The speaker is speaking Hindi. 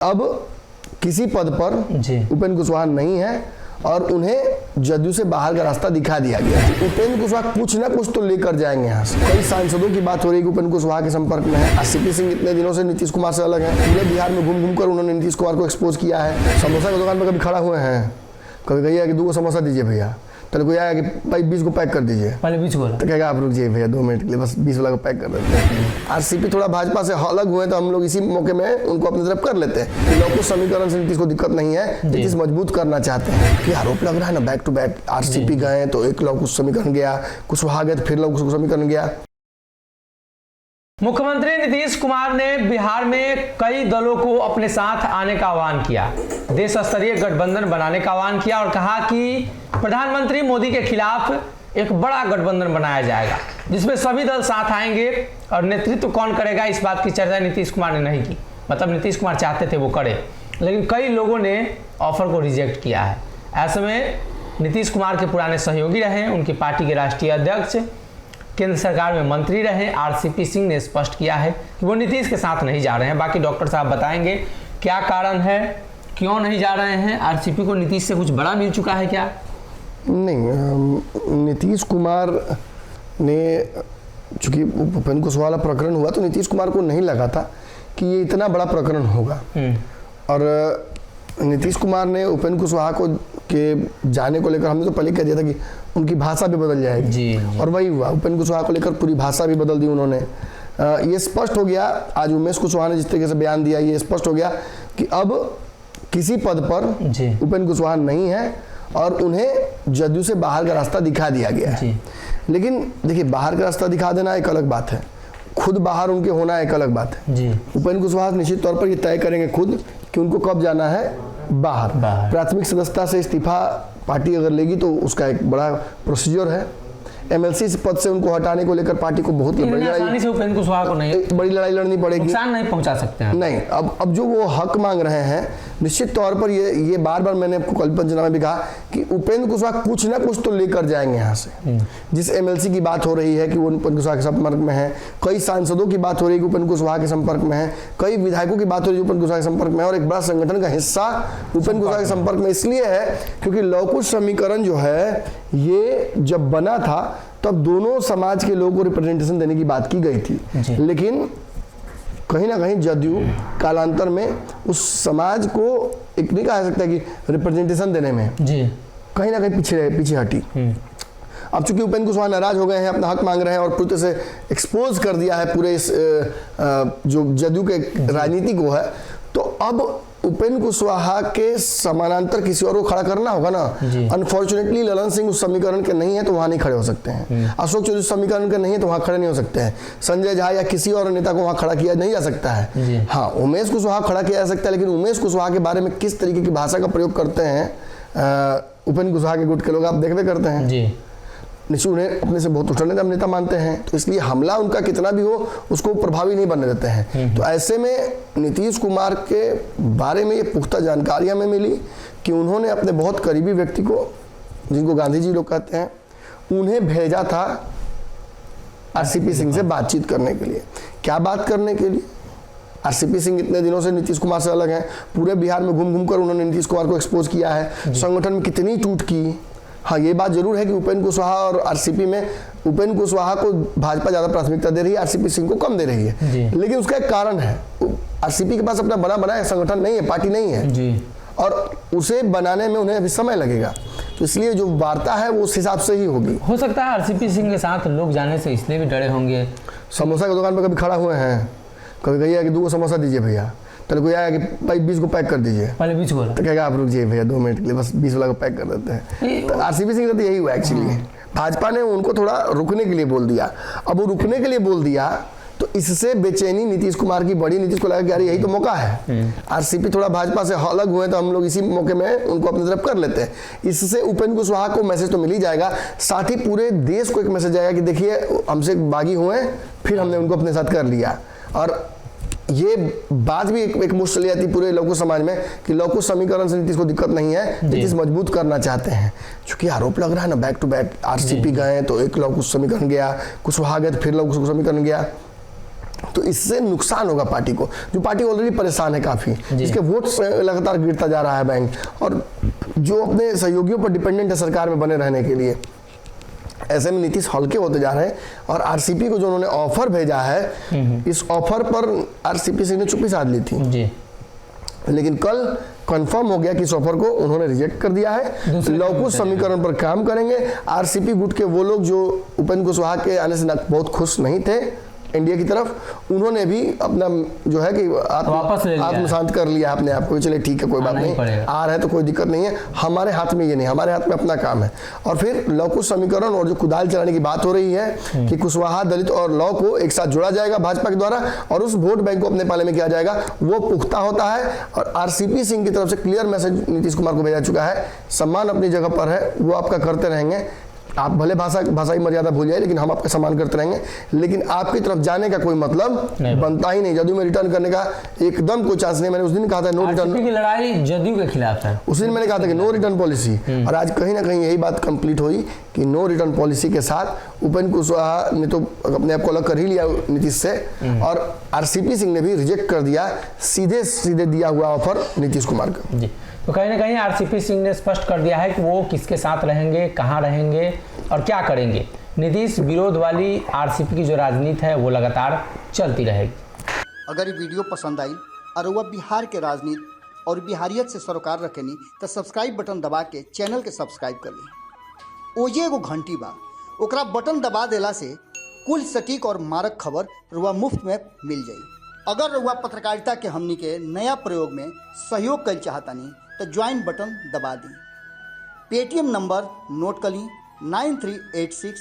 अब किसी पद पर उपेंद्र कुशवाहा नहीं है और उन्हें जदयू से बाहर का रास्ता दिखा दिया गया। उपेंद्र कुशवाहा कुछ ना कुछ तो लेकर जाएंगे यहाँ से। कई सांसदों की बात हो रही है कि उपेंद्र कुशवाहा के संपर्क में है। आरसीपी सिंह इतने दिनों से नीतीश कुमार से अलग है। पूरे बिहार में घूम घूम कर उन्होंने नीतीश कुमार को एक्सपोज किया है। समोसा की दुकान पर कभी खड़ा हुए हैं, कभी कहिए कि 2 समोसा दीजिए भैया, तो कोई आया कि भाई 20 को पैक कर दीजिए, पहले 20 बोला तो कहेगा आप रुक जाइए भैया 2 मिनट के लिए, बस 20 वाला को पैक कर देते हैं। आरसीपी थोड़ा भाजपा से अलग हुए तो हम लोग इसी मौके में उनको अपनी तरफ कर लेते हैं। लोग समीकरण से नीतीश को दिक्कत नहीं है, नीतीश मजबूत करना चाहते हैं कि आरोप लग रहा है ना बैक टू बैक। आरसीपी गए तो एक लोग कुछ समीकरण गया, कुशवाहा गए तो फिर लोग कुछ समीकरण गया। मुख्यमंत्री नीतीश कुमार ने बिहार में कई दलों को अपने साथ आने का आह्वान किया, देश स्तरीय गठबंधन बनाने का आह्वान किया और कहा कि प्रधानमंत्री मोदी के खिलाफ एक बड़ा गठबंधन बनाया जाएगा जिसमें सभी दल साथ आएंगे और नेतृत्व कौन करेगा इस बात की चर्चा नीतीश कुमार ने नहीं की। मतलब नीतीश कुमार चाहते थे वो करे, लेकिन कई लोगों ने ऑफर को रिजेक्ट किया है। ऐसे में नीतीश कुमार के पुराने सहयोगी रहे, उनकी पार्टी के राष्ट्रीय अध्यक्ष, केंद्र सरकार में मंत्री रहे आरसीपी सिंह ने स्पष्ट किया है कि वो नीतीश के साथ नहीं जा रहे हैं। बाकी डॉक्टर साहब बताएंगे क्या कारण है, क्यों नहीं जा रहे हैं। आरसीपी को नीतीश से कुछ बड़ा मिल चुका है क्या? नहीं, नीतीश कुमार ने चूंकि उपेंद्र कुशवाहा प्रकरण हुआ तो नीतीश कुमार को नहीं लगा था कि ये इतना बड़ा प्रकरण होगा। और नीतीश कुमार ने उपेंद्र कुशवाहा को के जाने को लेकर हमने तो पहले कह दिया था कि उनकी भाषा भी बदल जाएगी जी। और वही हुआ, उपेंद्र कुशवाहा को लेकर पूरी भाषा भी बदल दी उन्होंने। ये स्पष्ट हो गया आज उमेश कुशवाहा ने जिस तरीके से बयान दिया, ये स्पष्ट हो गया कि अब किसी पद पर उपेंद्र कुशवाहा नहीं है और उन्हें जदयू से बाहर का रास्ता दिखा दिया गया है। लेकिन देखिए, बाहर का रास्ता दिखा देना एक अलग बात है, खुद बाहर उनके होना एक अलग बात है जी। उपेंद्र कुशवाहा निश्चित तौर पर ये तय करेंगे खुद कि उनको कब जाना है बाहर। प्राथमिक सदस्यता से इस्तीफा पार्टी अगर लेगी तो उसका एक बड़ा प्रोसीजर है। एमएलसी पद से उनको हटाने को लेकर पार्टी को बहुत बड़ी लड़ाई लड़नी पड़ेगी, नुकसान नहीं पहुंचा सकते हैं। नहीं, अब जो वो हक मांग रहे हैं निश्चित तौर पर ये बार बार मैंने आपको कल पंचनामा में भी कहा कि उपेंद्र कुशवाहा कुछ ना कुछ तो लेकर जाएंगे यहाँ से। जिस एमएलसी की बात हो रही है कि वो उपेंद्र कुशवाहा के संपर्क में है, कई सांसदों की बात हो रही है कि उपेंद्र कुशवाहा के संपर्क में है, कई विधायकों की बात हो रही है उपेंद्र कुशवाहा के संपर्क में है, और एक बड़ा संगठन का हिस्सा उपेंद्र कुशवाहा के संपर्क में इसलिए है क्योंकि लौकुश समीकरण जो है ये जब बना था तब दोनों समाज के लोगों को रिप्रेजेंटेशन देने की बात की गई थी। लेकिन कहीं ना कहीं जदयू कालांतर में उस समाज को एक नहीं कहा सकता कि रिप्रेजेंटेशन देने में जी कहीं ना कहीं पीछे हटी। अब चूंकि उपेंद्र कुशवाहा नाराज हो गए हैं, अपना हक मांग रहे हैं और पूरी तरह से एक्सपोज कर दिया है पूरे इस जो जदयू के राजनीति को है, तो अब उपेंद्र कुशवाहा के समानांतर किसी और को खड़ा करना होगा ना। अनफॉर्चुनेटली ललन सिंह उस समीकरण के नहीं है तो वहां नहीं खड़े हो सकते हैं। अशोक चौधरी समीकरण के नहीं है तो वहां खड़े नहीं हो सकते हैं। संजय झा या किसी और नेता को वहां खड़ा किया नहीं जा सकता है। हाँ, उमेश कुशवाहा खड़ा किया जा सकता है, लेकिन उमेश कुशवाहा के बारे में किस तरीके की भाषा का प्रयोग करते हैं उपेंद्र कुशवाहा के गुट के लोग आप देखते करते हैं। निश्चित उन्हें अपने से बहुत उठने नेता मानते हैं, तो इसलिए हमला उनका कितना भी हो उसको प्रभावी नहीं बनने देते हैं। तो ऐसे में नीतीश कुमार के बारे में ये पुख्ता जानकारियां हमें मिली कि उन्होंने अपने बहुत करीबी व्यक्ति को, जिनको गांधी जी लोग कहते हैं, उन्हें भेजा था आरसीपी सिंह से बातचीत करने के लिए। क्या बात करने के लिए? आरसीपी सिंह इतने दिनों से नीतीश कुमार से अलग हैं, पूरे बिहार में घूम घूम कर उन्होंने नीतीश कुमार को एक्सपोज किया है, संगठन में कितनी टूट की। हाँ, ये बात जरूर है कि उपेंद्र कुशवाहा और आरसीपी में उपेंद्र कुशवाहा को भाजपा ज्यादा प्राथमिकता दे रही है, आरसीपी सिंह को कम दे रही है। लेकिन उसका एक कारण है, आरसीपी के पास अपना बना संगठन नहीं है, पार्टी नहीं है जी। और उसे बनाने में उन्हें अभी समय लगेगा, तो इसलिए जो वार्ता है वो उस हिसाब से ही होगी। हो सकता है आरसीपी सिंह के साथ लोग जाने से इसलिए भी डरे होंगे। समोसा की दुकान पर कभी खड़ा हुए हैं, कभी कहिए कि 2 समोसा दीजिए भैया, तो कोई आया कि भाई 20 को पैक कर दीजिए, पहले 20 बोला, तो कहेगा आप रुक जाइए भैया 2 मिनट के लिए, बस 20 वाला को पैक कर देते हैं। तो आरसीपी सिंह तो यही हुआ एक्चुअली। भाजपा ने उनको थोड़ा रुकने के लिए बोल दिया। अब वो रुकने के लिए बोल दिया तो इससे बेचैनी नीतीश कुमार की बढ़ी। नीतीश को लगा कि यार यही तो मौका है, आरसीपी थोड़ा भाजपा से अलग हुए तो हम लोग इसी मौके में उनको अपनी तरफ कर लेते हैं। इससे उपेंद्र कुशवाहा को मैसेज तो मिल ही जाएगा, साथ ही पूरे देश को एक मैसेज आएगा कि देखिए हमसे बागी हुए, फिर हमने उनको अपने साथ कर लिया। और ये बात भी एक मुश्त चली जाती पूरे लौकुश समाज में कि लौकुश समीकरण से नीतीश को दिक्कत नहीं है, नीतीश मजबूत करना चाहते हैं। चूंकि आरोप लग रहा है ना बैक टू बैक, आरसीपी गए तो एक लौकुश समीकरण गया, कुशवाहा गए तो फिर लौकुश समीकरण गया। तो इससे नुकसान होगा पार्टी को, जो पार्टी ऑलरेडी परेशान है काफ़ी, जिसके वोट लगातार गिरता जा रहा है बैंक, और जो अपने सहयोगियों पर डिपेंडेंट है सरकार में बने रहने के लिए। ऐसे में नीतीश हल्के होते जा रहे हैं। और आरसीपी को जो उन्होंने ऑफर भेजा है, इस ऑफर पर आरसीपी सिंह ने चुप्पी साध ली थी जी। लेकिन कल कंफर्म हो गया कि इस ऑफर को उन्होंने रिजेक्ट कर दिया है। लवकुश समीकरण पर काम करेंगे। आरसीपी गुट के वो लोग जो उपेंद्र कुशवाहा के आने से बहुत खुश नहीं थे इंडिया की तरफ, उन्होंने भी अपना जो है कि आत्मशांत कर लिया अपने आप को, चले ठीक है कोई बात नहीं, आ रहे तो कोई दिक्कत नहीं है, हमारे हाथ में ये नहीं, हमारे हाथ में अपना काम है। और फिर लवकुश समीकरण और जो कुदाल चलाने की बात हो रही है कि कुशवाहा, दलित और लव को एक साथ जोड़ा जाएगा भाजपा के द्वारा और उस वोट बैंक को अपने पाले में किया जाएगा, वो पुख्ता होता है। और आरसीपी सिंह की तरफ से क्लियर मैसेज नीतीश कुमार को भेजा चुका है, सम्मान अपनी जगह पर है, वो आपका करते रहेंगे, आप भले भाषाई मर्यादा भूल जाए लेकिन हम आपका सम्मान करते रहेंगे, लेकिन आपकी तरफ जाने का कोई मतलब बनता ही नहीं। जदयू में रिटर्न करने का एकदम कोई चांस नहीं। मैंने उस दिन कहा था नो रिटर्न की लड़ाई जदयू के खिलाफ है, उस दिन मैंने कहा था कि नो रिटर्न पॉलिसी, और आज कहीं ना कहीं यही बात कंप्लीट हुई कि नो रिटर्न पॉलिसी के साथ उपेंद्र कुशवाहा ने तो अपने आप को अलग कर ही लिया नीतीश से, और आरसीपी सिंह ने भी रिजेक्ट कर दिया सीधे सीधे दिया हुआ ऑफर नीतीश कुमार का जी। तो कहीं ना कहीं आरसीपी सिंह ने स्पष्ट कर दिया है कि वो किसके साथ रहेंगे, कहां रहेंगे और क्या करेंगे। नीतीश विरोध वाली आरसीपी की जो राजनीति है वो लगातार चलती रहेगी। अगर ये वीडियो पसंद आई और वह बिहार के राजनीति और बिहारियत से सरोकार रखेनी तो सब्सक्राइब बटन दबा के चैनल के सब्सक्राइब कर ली। ओजे एगो घंटी बा, ओकरा बटन दबा देला से कुल सटीक और मारक खबर रुआ मुफ्त में मिल जाई। अगर रुआ पत्रकारिता के हमनी के नया प्रयोग में सहयोग कर चाहतानी तो ज्वाइन बटन दबा दी। पेटीएम नंबर नोट कर ली 9386